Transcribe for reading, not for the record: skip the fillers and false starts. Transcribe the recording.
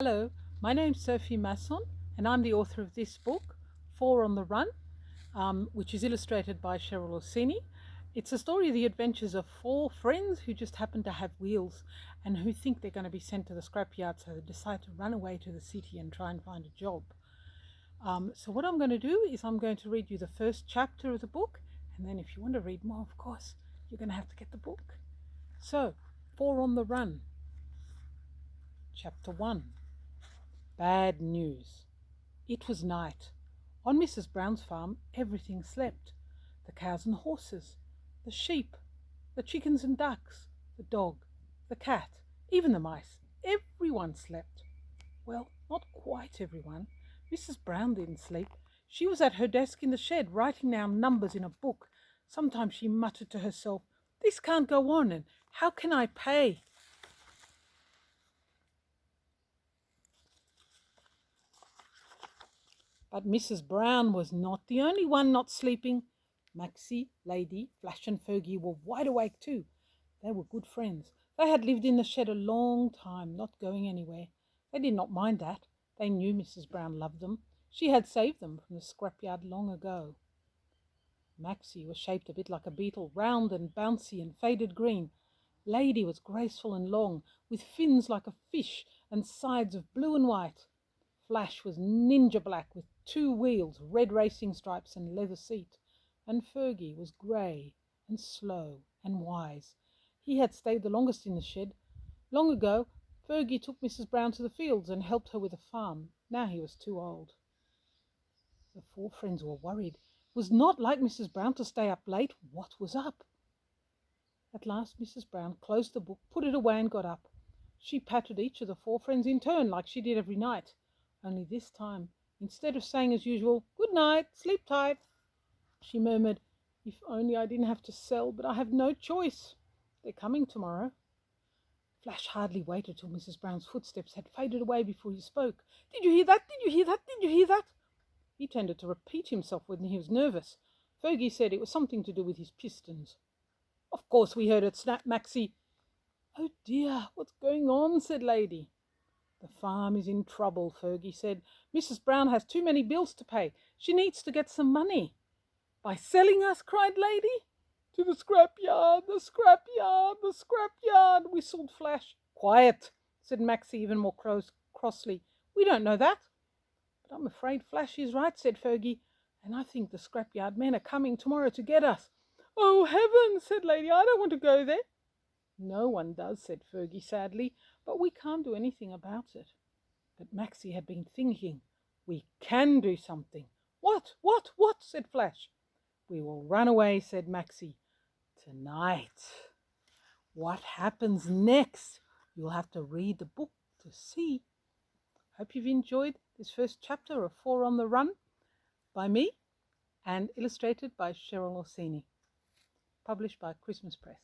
Hello, my name's Sophie Masson, and I'm the author of this book, Four on the Run, which is illustrated by Cheryl Orsini. It's a story of the adventures of four friends who just happen to have wheels and who think they're going to be sent to the scrapyard, so they decide to run away to the city and try and find a job. So what I'm going to do is I'm going to read you the first chapter of the book, and then if you want to read more, of course, you're going to have to get the book. So, Four on the Run, Chapter 1. Bad news. It was night. On Mrs. Brown's farm, everything slept. The cows and horses, the sheep, the chickens and ducks, the dog, the cat, even the mice. Everyone slept. Well, not quite everyone. Mrs. Brown didn't sleep. She was at her desk in the shed, writing down numbers in a book. Sometimes she muttered to herself, "This can't go on, and how can I pay?" But Mrs. Brown was not the only one not sleeping. Maxie, Lady, Flash and Fergie were wide awake too. They were good friends. They had lived in the shed a long time, not going anywhere. They did not mind that. They knew Mrs. Brown loved them. She had saved them from the scrapyard long ago. Maxie was shaped a bit like a beetle, round and bouncy and faded green. Lady was graceful and long, with fins like a fish and sides of blue and white. Flash was ninja black with 2 wheels, red racing stripes and leather seat. And Fergie was grey and slow and wise. He had stayed the longest in the shed. Long ago, Fergie took Mrs. Brown to the fields and helped her with the farm. Now he was too old. The 4 friends were worried. It was not like Mrs. Brown to stay up late. What was up? At last Mrs. Brown closed the book, put it away and got up. She patted each of the 4 friends in turn like she did every night. Only this time, instead of saying as usual, "Good night, sleep tight," she murmured, "If only I didn't have to sell, but I have no choice. They're coming tomorrow." Flash hardly waited till Mrs. Brown's footsteps had faded away before he spoke. "Did you hear that? Did you hear that? Did you hear that?" He tended to repeat himself when he was nervous. Fergie said it was something to do with his pistons. "Of course we heard it," snapped Maxie. "Oh dear, what's going on?" said Lady. "The farm is in trouble," Fergie said. "Mrs. Brown has too many bills to pay. She needs to get some money." "By selling us?" cried Lady. "To the scrapyard, the scrapyard, the scrapyard," whistled Flash. "Quiet," said Maxie even more crossly. "We don't know that." "But I'm afraid Flash is right," said Fergie, "and I think the scrapyard men are coming tomorrow to get us." "Oh, heavens," said Lady, "I don't want to go there." "No one does," said Fergie sadly, "but we can't do anything about it." But Maxie had been thinking. "We can do something." What? What?" said Flash. "We will run away," said Maxie. "Tonight." What happens next? You'll have to read the book to see. Hope you've enjoyed this first chapter of Four on the Run by me and illustrated by Cheryl Orsini. Published by Christmas Press.